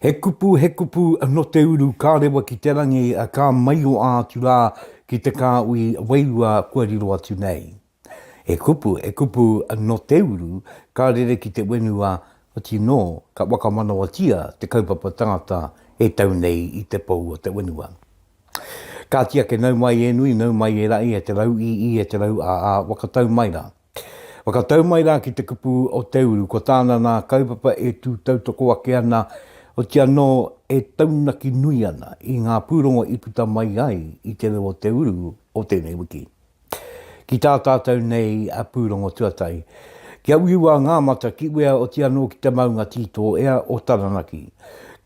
He kupu no te uru ka rewa ki te rangi a ka mai o ātu rā ki te kā ui wairua kōrero atu nei. He kupu no te uru ka rere ki te wenua o tino ka wakamanawatia te kaupapa tangata e tau nei i te pou o te wenua. Ka tia ke nau mai e nui, nau mai e rai e te rau i e te rau a wakatau mai rā. Wakatau mai rā ki te kupu o te uru, ko tāna nā kaupapa e tū tautoko ake ana o tia no e taunaki nui ana i ngā pūrongo i puta mai ai i te reo o te uru o tēnei wiki. Ki tā tātou nei a pūrongo tuatai. Kia uiwa ngā mata ki wea o tia no ki te maunga tito ea o Taranaki.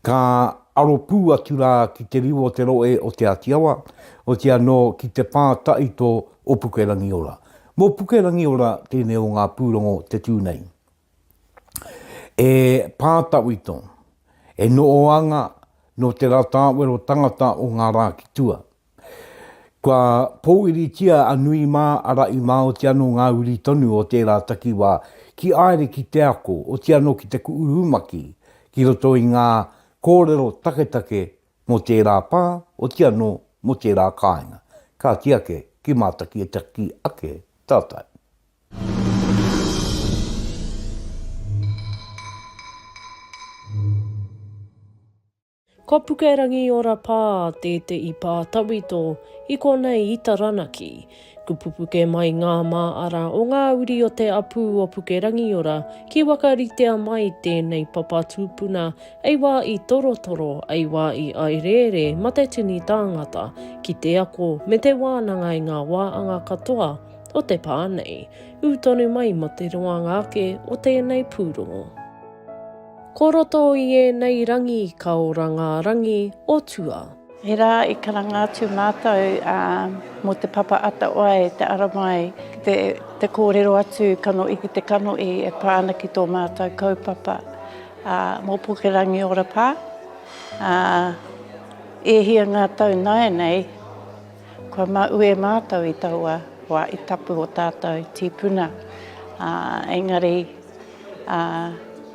Ka aropū atu rā ki te riwa o te roe o te atiawa, o tia no ki te pātaito o Pukerangiora. Mō Pukerangiora tēnei o ngā pūrongo te tūnei. E pātawito, e no oanga no te rātāwero tangata o ngā rā ki tua. Kua pōiritia anui mā ara i mā o te ano ngā uri tonu o tērā takiwā ki aere ki te ako o te ano ki te kuurumaki ki roto i ngā kōrero taketake mo tērā pā o te ano mo tērā kāinga. Ka tiake ki mātaki e taki ake tātai. Ko Pukerangiora pā te i pā tawhito i konei i Taranaki. Kupupuke mai ngā mā ara o ngā uri o te apū o Pukerangiora ki whakaritea mai tēnei papa tūpuna ei wā i torotoro, ei wā i airere ma te tini tāngata ki te ako me te wānanga i ngā wāanga katoa o te pānei. Utonu mai mo te roanga ake o tēnei pūrongo. Ko roto i e nei rangi ka ora ngā rangi o tua. He rā i karangātu mātou mo te papa ata oai te aramai, te kōrero atu kano i ki te kano i e pāna ki tō mātou kaupapa mō Pukerangiora pā. E hia ngā tau nai nei, kua ue mātou i taua wā i tapu o tātou tīpuna. Engari,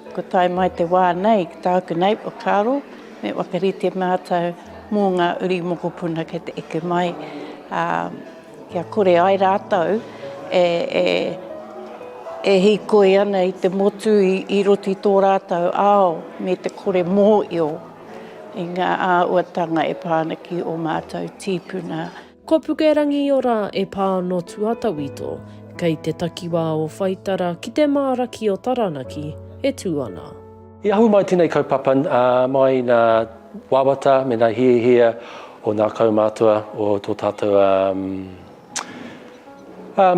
ko tai mai te wā nei, ki tāku nei o kāro, me whakaritea mātou mō ngā uri mokopuna kei te eke mai. Kia kore ai rātou, e hikoi ana i te motu i roti tō rātou ao, me te kore mōio i ngā āhuatanga e pānaki o mātou tīpuna. Ko Pukerangiora e pā no tuatawito, kei te takiwā o Whaitara ki te māraki o Taranaki, e tū ana. I ahu mai tēnei kaupapa mai nā wāwata me nā hia o nā kaumātua o tō tātou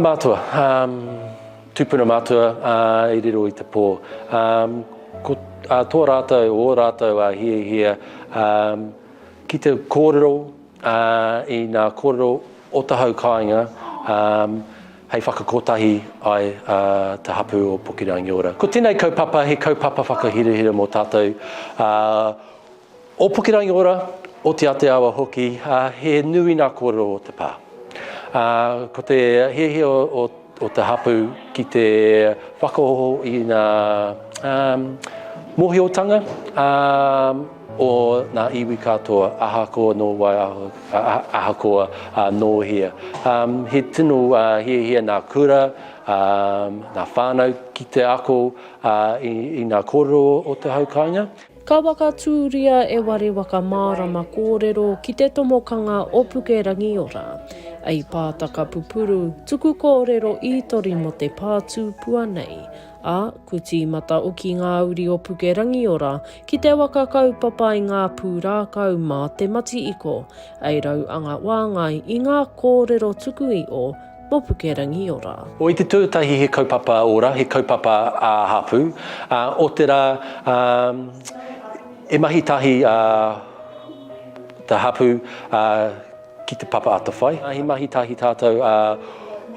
mātua, tūpuna mātua i riro i te pō. Ko tō rātou o rātou hia ki te kōrero i nā kōrero o te hau kāinga hei whakakotahi ai te hapū o Pukerangiora. Ko tēnei kaupapa, he kaupapa whakahirihira mō tātou. O Pukerangiora, o te ateawa hoki, he nui nā kōrero o te pā. Ko te hehia o te hapū ki te whakaoho i nā mohiotanga, o nā iwi katoa, ahakoa no wai ahakoa no hia. He tino hia nā kura, nā whānau ki te ako i nā kōrero o te haukainga. Ka wakatūria e ware waka mārama kōrero ki te tomokanga o Pukerangiora. Ei pātaka pupuru, tuku kōrero i tori mo te pātū pua nei. Kuti mata o ki ngā uri o Pukerangiora ki te waka kaupapa i ngā pūrākau mā te mati iko, ei rau anga wāngai i ngā kōrero tuku i o mō Pukerangiora. O i te tuatahi he kaupapa ora, he kaupapa hapū, o te rā e mahi tahi te hapū ki te papa atawhai. He mahi tahi tātou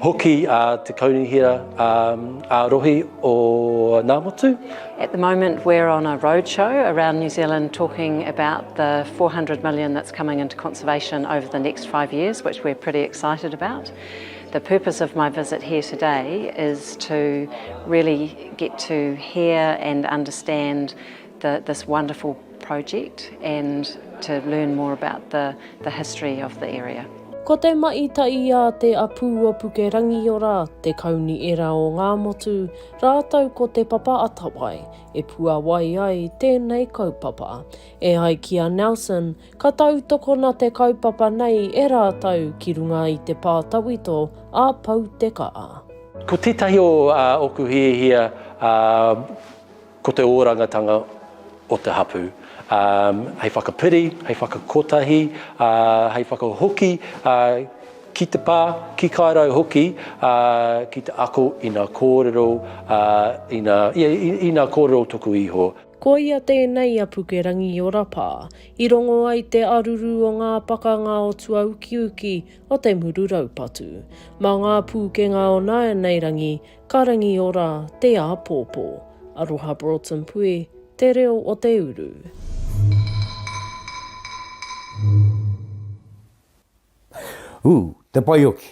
hoki te kaunihira rohi o ngā motu. At the moment we're on a roadshow around New Zealand talking about the 400 million that's coming into conservation over the next 5 years, which we're pretty excited about. The purpose of my visit here today is to really get to hear and understand this wonderful project and to learn more about the history of the area. Ko te maitai a te apū o Pukerangiora, te kauni era o ngā motu, rātau ko te papa atawai, e pua wai ai tēnei kaupapa. E ai kia Nelson, ka tautokona te kaupapa nei e rātau ki runga i te pā tawhito a pau te kaa. Ko tētahi o oku hia ko te ōrangatanga o te hapū. Hei whakapiri, hei whakakotahi, hei whakahoki, ki te pā, ki kairau hoki, ki te ako i ngā kōrero, i ngā kōrero tuku iho. Ko ia tēnei a Pukerangiora pā, i rongo ai te aruru o ngā pakanga o tua uki o te muru raupatu. Mā ngā pūkenga o Anei rangi, ka Rangiora te āpōpō. Rauru Broughton pui, te reo o te uru. Te paioki.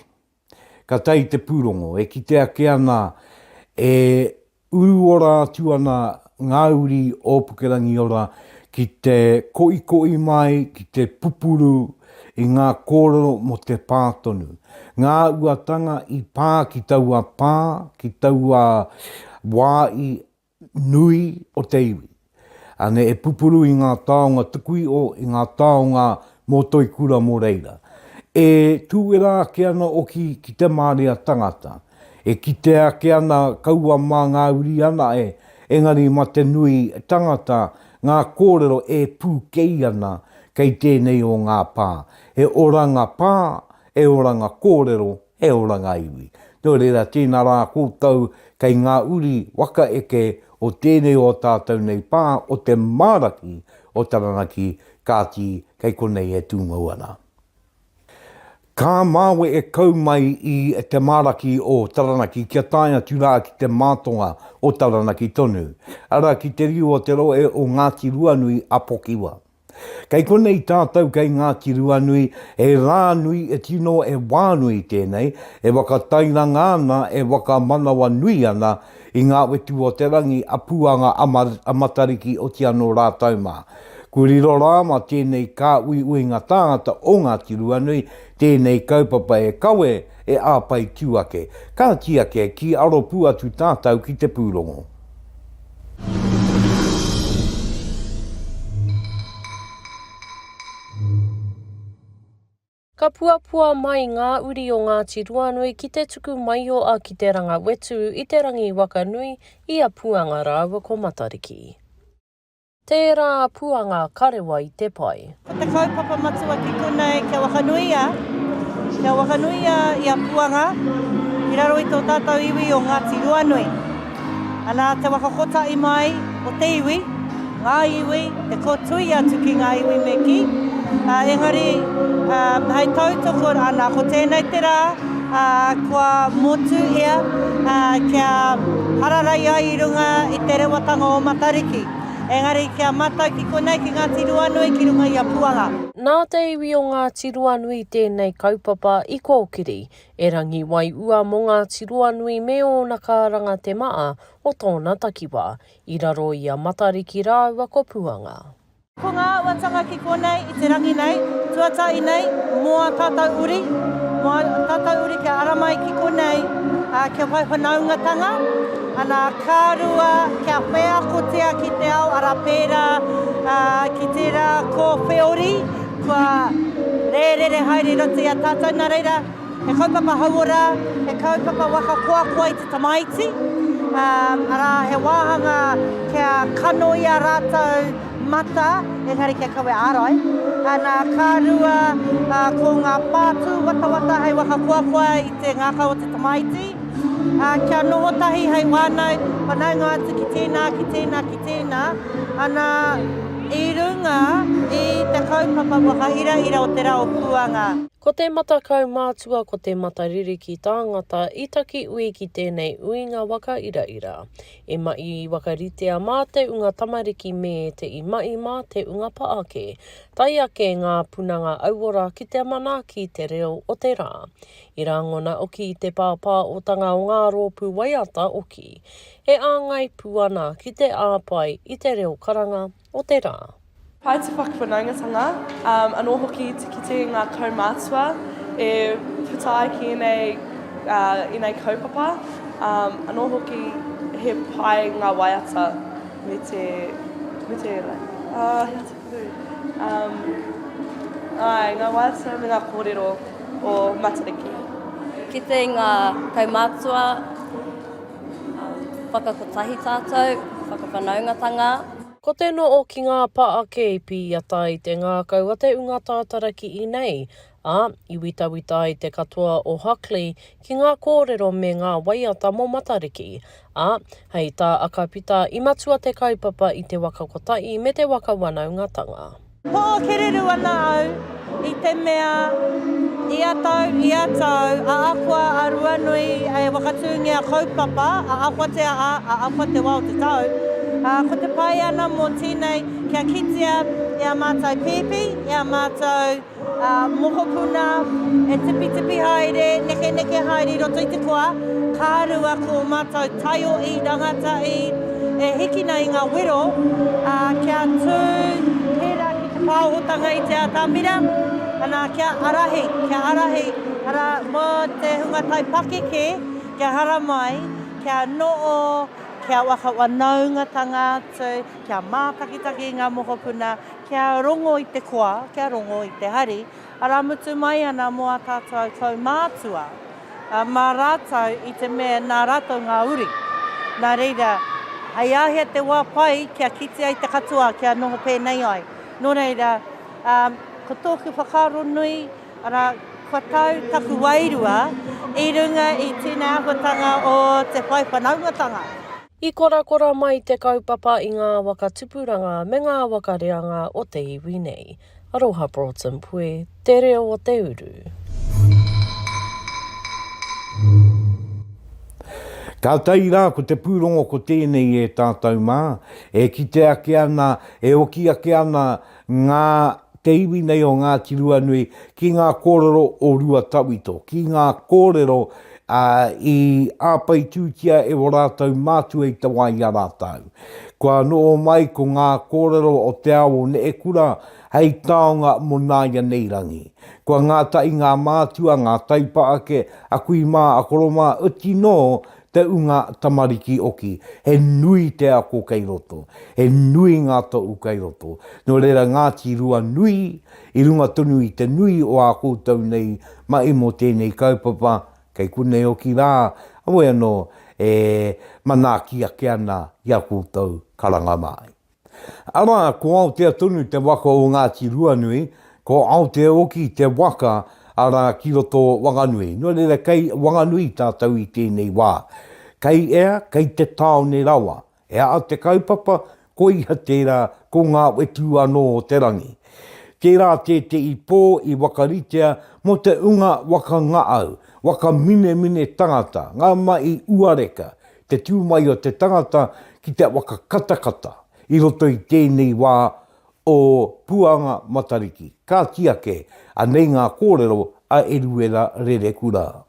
Ka tai te pūrongo, e ki te ake ana, e uruora atu ana ngā uri o Pukerangiora ki te koi mai, ki te pupuru i ngā kōrero mo te pātonu. Ngā āhuatanga i pā ki taua pā, ki taua wāhi nui o te iwi. Ane e pupuru i ngā taonga tukui o, i ngā taonga mō toi kura mō reira. E tūera ake ana oki ki te mārea tangata. E ki te ake ana kaua mā ngā uri ana engari ma te nui tangata ngā kōrero e pūkei ana kei tēnei o ngā pā. E oranga pā, e oranga kōrero, e oranga iwi. Tō reira tēnā rā kōtau kei ngā uri waka eke o tēnei o tātou nei pā o te māraki o Taranaki kāti kei konei e tūngau ana. Ka māwe e kau mai i te māraki o Taranaki kia tāia tūrā ki te mātonga o Taranaki tonu. Ara ki te riu o te roe o Ngāti Ruanui a Pokiwa. Kei konei tātou kei Ngāti Ruanui e rānui e tino e whānui tēnei, e wakatairanga ana e wakamanawa nui ana i ngā wetu o te rangi a pūanga a Matariki o te ano rātau mā. Ko riro rāma tēnei kā ui ngā tāngata o Ngāti Ruanui, tēnei kaupapa e kawe e āpai tuake. Ka tiake ki aro pū atu tātou ki te pūrongo. Ka puapua mai ngā uri o Ngāti Ruanui ki te tuku mai o a ki te ranga wetu i te rangi wakanui i a puanga rāua ko Matariki. Tērā puanga karewa i te pai. Ko te kaupapa matua ki konei kia whakanuia. Kia whakanuia i a puanga. I raro i tō tātou iwi o Ngāti Ruanui. Ana te wakakota i mai o te iwi. Ngā iwi, te kōtui atu ki ngā iwi me ki. Engari, hei tautoko ana ko tēnei te rā. Kua motu ea. Kia hararai ai i runga i te rewatanga o Matariki. Engari kia matau ki konei ki Ngāti Ruanui ki runga i a puanga. Nā te iwi o Ngāti Ruanui tēnei kaupapa i kōkiri, e rangi wai ua mō Ngāti Ruanui me o na kāranga te maa o tōna takiwā, i raro i a Matariki rāua ko puanga. Ko ngā āhuatanga ki konei i te rangi nei, tuatai nei, mua tātou uri. Mua tātou uri kia aramai ki konei, kia whai whanaungatanga. Ana kārua kia whea kotea ki te ao arapera, ki te rā ko whiori, kua rere haere roti a tātou nā reira. He kaupapa hauora, he kaupapa waka kua i te tamaiti. Ara he wāhanga kia kano i a rātou mata, engari kia kawe ārai. Ana kārua ko ngā pātū watawata hei waka kua i te ngākau o te tamaiti. Kia nohotahi hei wānau, whanaunga atu ki tēnā. Ana i runga i te kaupapa waka ira o te rao puanga. Ko te matakau mātua ko te mataririki tāngata i taki ui ki tēnei uinga waka ira. E mai whakaritea mā te unga tamariki me te i mai mā te unga paake. Tai ake ngā punanga auora ki te manaki te reo o te rā. I rangona oki i te pāpā o tanga o ngā rōpū waiata oki. E āngai puana ki te āpai i te reo karanga o te rā. Pai te whakawhanaungatanga, anō hoki te kite ngā kaumātua e putai ki nei kaupapa, anō hoki he pai ngā waiata me te ngā waiata me ngā kōrero o Matariki. Kite ngā kaumātua, whakakotahi tātou, whakawhanaungatanga. Ko tēnō o ki ngā paake i pīata i te ngākau a te unga tātaraki i nei, i witawita i te katoa o Huckley ki ngā kōrero me ngā waiata mō Matariki, hei tā akapita i matua te kaupapa i te wakakotai me te wakawanaungatanga. Ho kereru ana au i te mea i atau, a akua a ruanui e wakatūngia kaupapa, a akua te wā o te tau. Ko te pai ana mō tēnei kia kitea e a mātou pēpi, e a mātou mokopuna, e tipi haere, neke haere roto i te koa, kārua ko mātou taio i rangata i, e hiki nei ngā wero, kia tū, pērā ki te pāhotanga i te atamira, ana kia arahi, ara mō te hunga tai pakeke, kia hara mai, kia noo, kia whakawanaungatanga atu, kia mātakitaki ngā mokopuna, kia rongo i te koa, kia rongo i te hari, ara mutu mai ana mō a tātou kaumātua, mā rātou i te mea nā rātou ngā uri. Nā reira, hei ahia te wā pai, kia kitea i te katoa, kia noho pēnei ai. Nō reira, ko tōku whakaro nui, ara kua tau taku wairua, i runga i tēnei āhuatanga o te whaiwhanaungatanga. I kora mai te kaupapa i ngā waka tupuranga me ngā wakareanga o te iwi nei. Rauru Broughton pue, te reo o te uru. Ka tai rā ko te pūrongo ko tēnei e tātou mā, e kite ake ana, e oki ake ana ngā te iwi nei o Ngāti Ruanui ki ngā kōrero o rua tawhito, ki ngā kōrero i āpai tūtia e o rātou mātua i te wai a rātou. Kua noo mai ko ngā kōrero o te ao ne e kura hei taonga mo nāia nei rangi. Kua ngātai ngā mātua, ngā taipaake, a kui mā, a koroma, uti no te unga tamariki oki. He nui te ako kei roto. He nui ngā tau kei roto. No reira Ngāti Ruanui, i runga tonu i te nui o a koutou nei, mai mo tēnei kaupapa, kei kune o ki rā, awe anō manaki ake ana i a koutou karanga mai. Ara, ko Aotea tonu te waka o Ngāti Ruanui, ko Aotea oki te waka ara ki roto Wanganui. No reira kei Wanganui tātou i tēnei wā. Kei ea, kei te taone rawa. E a te kaupapa, ko iha tērā, ko ngā wetu anō o te rangi. Tērā te i pō i whakaritea mo te unga waka ngaau. Waka mine tangata, ngā mai uareka, te tūmai o te tangata ki te waka katakata, i roto i tēnei wā o puanga Matariki. Ka tiake, anei ngā kōrero a eruera rere kura.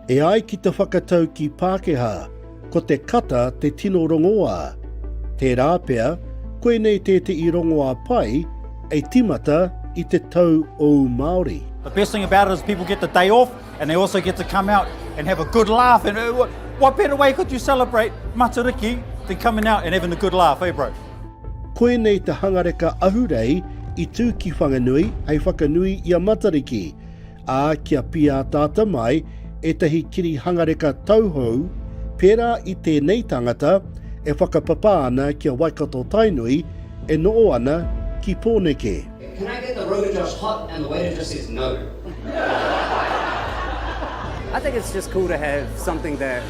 E ai ki te whakatau ki Pākehā, ko te kata te tino rongoa. Te rāpea, koe nei te i rongoa pai, e timata i te tau o Māori. The best thing about it is people get the day off and they also get to come out and have a good laugh. And what better way could you celebrate Matariki than coming out and having a good laugh, eh bro? Koe nei te hangareka ahurei i tū ki whanganui hei whakanui i a Matariki. A kia pia tāta mai e tahi kiri hangareka tauhou, pērā i tēnei tangata e whakapapa ana kia waikato tainui e noo ana ki pōneke. Can I get the roto just hot? And the waiter just says no. I think it's just cool to have something that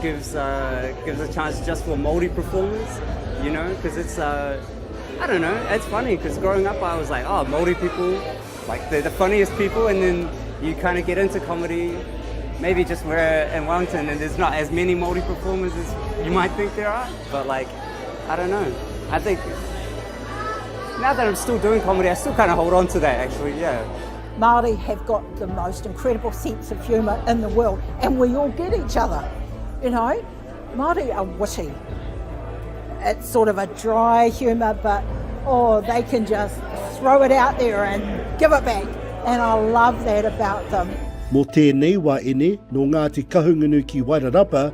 gives a chance just for Māori performers, you know, because it's, I don't know, it's funny because growing up I was like, oh, Māori people, like they're the funniest people, and then you kind of get into comedy, maybe just we're in Wellington and there's not as many Māori performers as you might think there are, but like, I don't know, I think now that I'm still doing comedy, I still kind of hold on to that actually, yeah. Māori have got the most incredible sense of humour in the world, and we all get each other, you know. Māori are witty. It's sort of a dry humour, but they can just throw it out there and give it back, and I love that about them. Mō tēnei wā ene no Ngāti Kahungunu ki Wairarapa,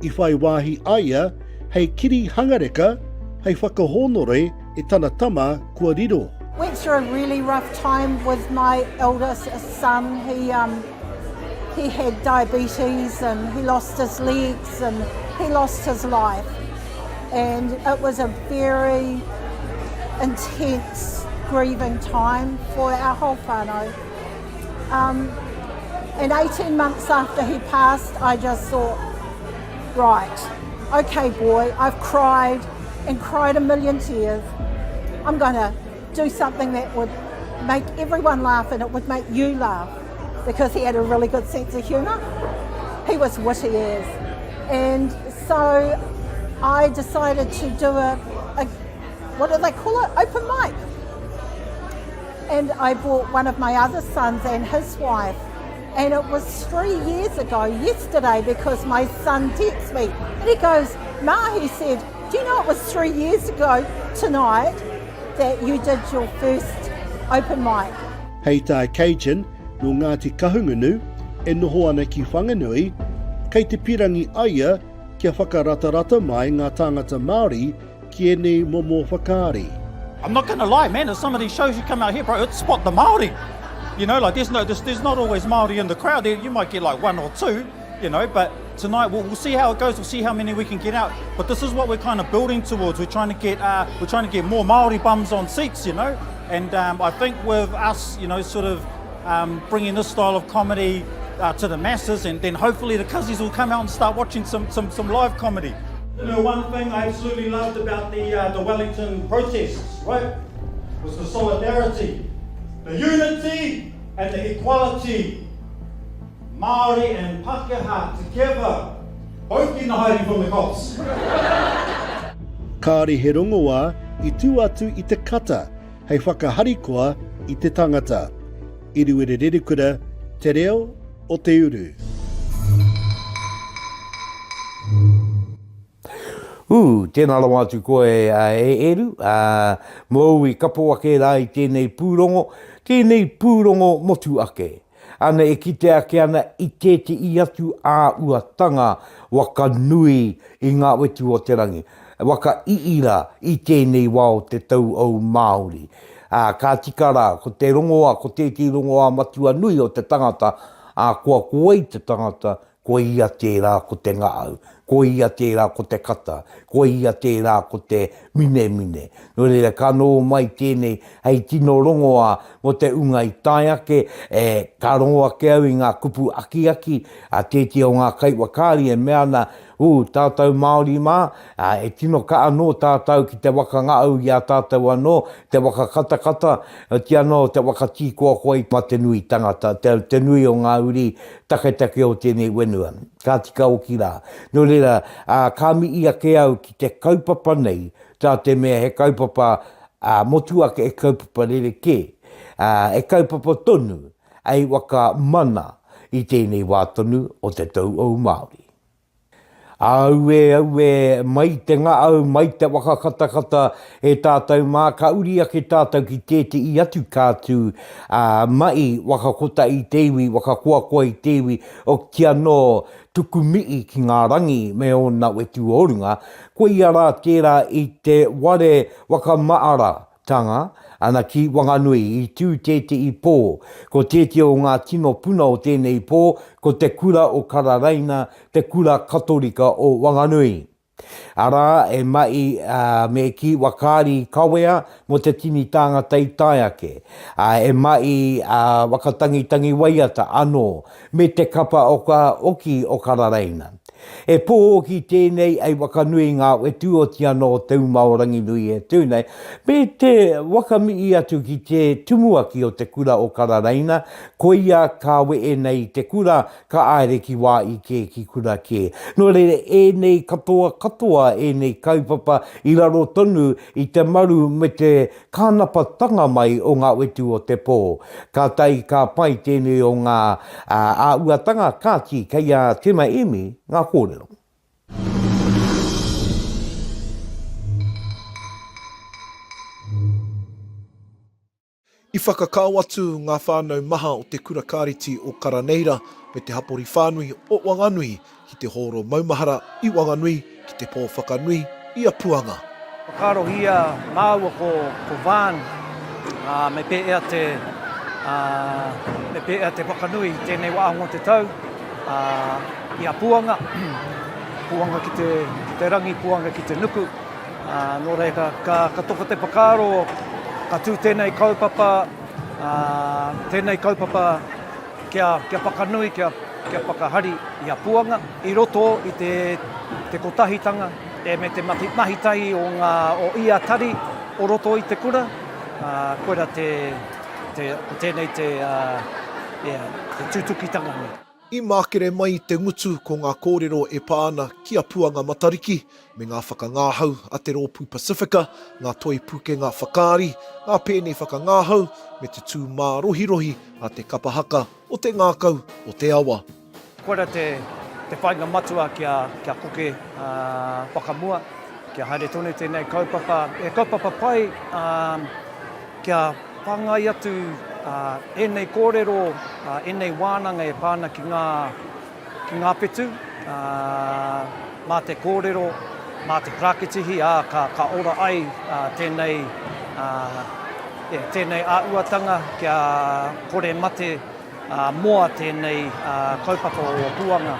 I whai wāhi aia, hei kiri hangareka, hei whakahonore e tana tama kua riro. Went through a really rough time with my eldest son. He had diabetes and he lost his legs and he lost his life. And it was a very intense grieving time for our whole whānau. And 18 months after he passed, I just thought, right, okay boy, I've cried and cried a million tears. I'm going to do something that would make everyone laugh, and it would make you laugh, because he had a really good sense of humour. He was witty as. And so I decided to do a what do they call it? Open mic. And I brought one of my other sons and his wife. And it was 3 years ago yesterday, because my son texted me and he goes, Ma, he said, do you know it was 3 years ago tonight that you did your first open mic? Hei tai Cajun no Ngāti Kahungunu e noho ana ki whanganui, kei te pirangi aia kia whakaratarata mai ngā tāngata Māori ki ene momo whakaari. I'm not going to lie, man, at some of these shows you come out here, bro, it's spot the Māori. You know, like there's not always Māori in the crowd. You might get like one or two, you know, but tonight we'll see how it goes. We'll see how many we can get out. But this is what we're kind of building towards. We're trying to get more Māori bums on seats, you know. And I think with us, you know, sort of bringing this style of comedy to the masses, and then hopefully the cousins will come out and start watching some live comedy. You know, one thing I absolutely loved about the Wellington protests, right, was the solidarity, the unity and the equality. Māori and Pākehā together, both getting hiding from the cops. Kāre he rongoa I tū atu I te kata, hei whakaharikoa I te tangata. Iruere rerekura, te reo o te uru. Tēnā rawa atu koe e eru, mō I kapo ake rā I tēnei pūrongo motu ake. Ana e kite ake ana I te I atu āhuatanga waka nui I ngā wetu o te rangi. Waka iira I tēnei wā o te tau au Māori. Ka tika rā, ko te rongoa, ko te rongoa matua nui o te tangata, kua koe te tangata, ko ia tērā ko te ngāau, ko ia tērā ko te kata, ko ia tērā ko te mine. No reira, ka nō mai tēnei, hei tino rongoa mo te unga I tai ake, ka rongoa ke au I ngā kupu aki, tēti o ngā kaiwakari e mea na, tātou Māori mā, e tino ka anō tātou ki te waka ngāau I a tātou anō, te waka kata, ti anō te waka tīkoa koe ma te nui tangata, te nui o ngā uri take o tēnei wenua. Ka tika o ki rā. No reira, ka mi ake au ki te kaupapa nei, tā te mea he kaupapa motu ake e kaupapa rereke, e kaupapa tonu, ei waka mana I tēnei wā tonu o te tau au Māori. Aue, mai te ngāau, mai te waka kata e tātou mā, ka uri ake tātou ki tēte I atu kātū, mai waka kota I teiwi, waka kuakoa I teiwi, o kia no tukumii ki ngā rangi me ona wetu orunga, ko ia rā tērā I te ware waka maara tanga, ana ki Wanganui I tū tēte I pō, ko tēte o ngā tino puna o tēnei pō, ko te kura o Karareina, te kura katorika o Wanganui. Ara e mai me ki wakari kawea mo te tini tāngata I tai ake. E mai wakatangi waiata anō me te kapa o ka oki o Karareina. E pō ki tēnei ai wakanui ngā wetu o tia no tau maorangi nui e tūnei. Me te wakamii atu ki te tumuaki o te kura o Karareina, ko ia ka we nei te kura ka aere ki wā i ke ki kura ke. No reire e nei katoa e nei kaupapa i raro tonu i te maru me te kānapatanga mai o ngā wetu o te pō. Ka tai ka pai tēnei o ngā āhuatanga kāti kei a te mai emi ngā kōrero. I whakakau atu ngā whānau maha o te kura kāriti o Karaneira me te hapori whānui o Wanganui ki te horo maumahara i Wanganui ki te pō whakanui i a puanga. Whakaro hia māua ko Van me pe ea te whakanui tēnei wāhongo te tau i a puanga. Puanga ki te rangi, puanga ki te nuku. Nō reika ka toka te whakaro ka tū tēnei kaupapa, tēnei kaupapa kia whakanui, kia whakahari i a puanga. I roto i te kotahitanga, me te mahitai o ia tari o roto i te kura. Koera tēnei te tūtukitanga. I mākere mai te ngutu ko ngā kōrero e pāna ki a puanga Matariki, me ngā whakangāhau a te rōpū Pasifika, ngā toi pukenga whakāri, ngā pēnei whakangāhau, me te tū mā rohi a te kapahaka o te ngākau o te awa. Koera te whainga matua kia koke whakamua, kia haere tonu tēnei kaupapa. E kaupapa pai kia whangai atu enei kōrero, enei wānanga e pāna ki ngā petu, mā te kōrero, mā te prakitihi, ka ora ai tēnei āhuatanga kia kore mate moa tēnei kaupapa o puanga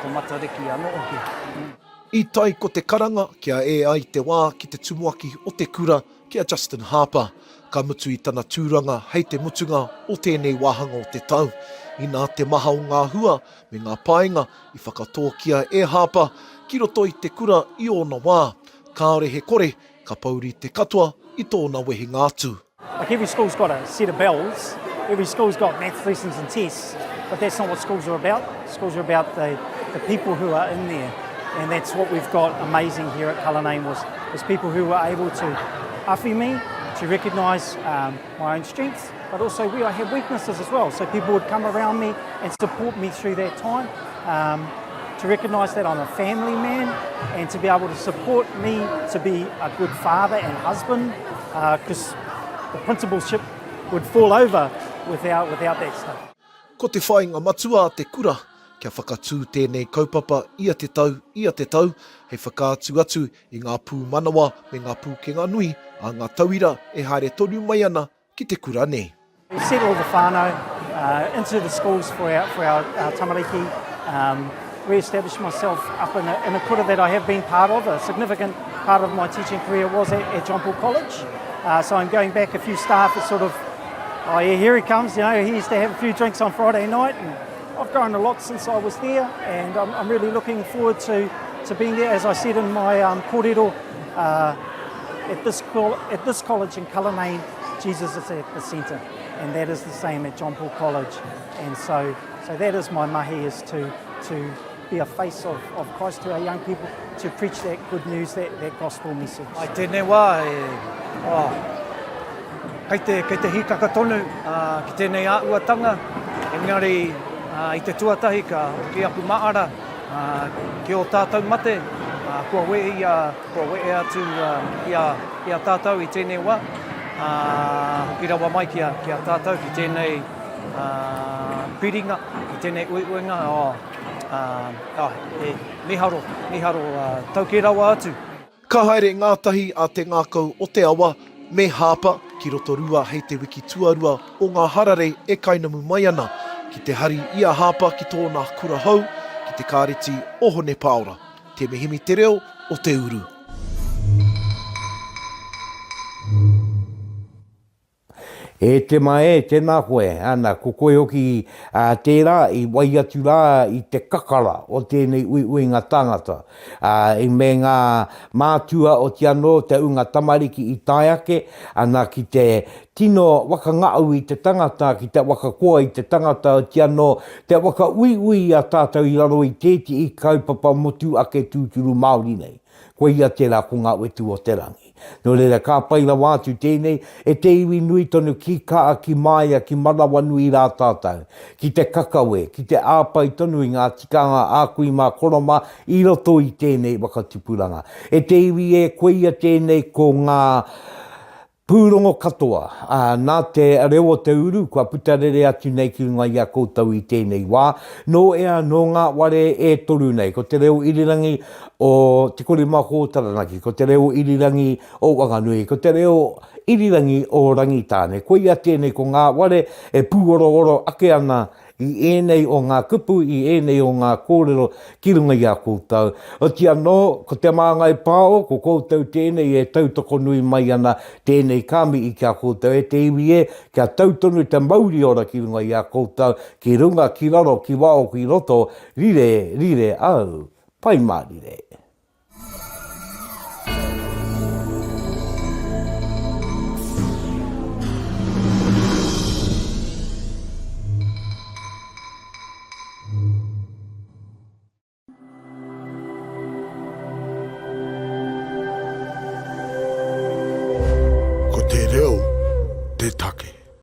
ko Matariki anō oki. I tai ko te karanga kia e ai te wā ki te tumuaki o te kura kia Justin Harper. Ka mutu i tana tūranga hei te mutunga o tēnei wāhanga o te tau. I nā te maha o ngā hua me ngā painga i whakatōkia e Harper ki roto i te kura i ōna wā. Kāore he kore ka pauri te katoa i tōna wehe ngātu. Like every school's got a set of bells, every school's got maths lessons and tests, but that's not what schools are about. Schools are about the people who are in there, and that's what we've got amazing here at Cullinane was people who were able to awhi me, to recognise my own strengths, but also I have weaknesses as well. So people would come around me and support me through that time, to recognise that I'm a family man and to be able to support me to be a good father and husband, because the principalship would fall over without that stuff. Ko te whainga matua te kura, kia whakatū tēnei kaupapa ia te tau, hei whakātu atu i ngā pū manawa me ngā Pukerangiora a ngā tauira e haere tonu mai ana ki te kura nei. We set all the whānau into the schools for our tamariki, re-established myself up in a kura that I have been part of. A significant part of my teaching career was at John Paul College. So I'm going back a few staff. It's sort of, oh yeah, here he comes, he used to have a few drinks on Friday night, and I've grown a lot since I was there, and I'm really looking forward to being there. As I said in my kōrero, at this college in Cullinane, Jesus is at the centre, and that is the same at John Paul College. And so that is my mahi, is to be a face of Christ to our young people, to preach that good news, that gospel message. Ai tēnei wā kei te hikaka tonu ki tēnei āhuatanga, engari i te tuatahi ka ki aku maara ki o tātou mate, kua wei atu i a tātou i tēnei wā, ki rawa mai ki a tātou ki tēnei piringa, ki tēnei uiuinga, miharo tauke rawa atu. Ka haere ngātahi a te ngākau o te awa me Harper ki roto rua hei te wiki tuarua o ngā harare e kainamu mai ana ki te hari i a Harper ki tōna kura hau ki te kāreti ohone paora. Te mihimi te reo o te uru. E te mai, tēnā koe, ana, ko koe hoki tērā i wai atu rā i te kakara o tēnei ui ngā tangata. I me ngā mātua o te anō, te unga tamariki i taiake, ana ki te tino wakangau i te tangata, ki te wakakoa i te tangata o te anō, te waka ui a tātou i raro i tēti i kaupapa motu ake tūturu Māori nei. Koe ia tērā ko ngā wetu o te rangi. Nō reira, ka paila wātu tēnei, e te iwi nui tonu ki kaa, ki maia, ki marawa nui rā tātou, ki te kakawe, ki te āpai tonu i ngā tikanga ākui mā koroma, i roto i tēnei wakatupuranga. E te iwi e koe ia tēnei ko ngā pūrongo katoa, nā te reo o te uru, kua putarere atu nei ki runga i a koutou i tēnei wā, no ea no ngā ware e toru nei, ko te reo irirangi o te kore mako o Taranaki, ko te reo irirangi o Whanganui, ko te reo irirangi o Rangitāne, ko ia tēnei ko ngā ware e pūoro ake ana i ēnei o ngā kupu, i ēnei o ngā kōrero ki runga i a koutou. O te anō, ko te māngai pāo, ko koutou tēnei e tautoko nui mai ana tēnei kāmi i kia koutou. E te iwi e, kia tautonu te mauri ora ki runga i a koutou, ki runga, ki raro, ki wao, ki roto, rire au, pai mārire.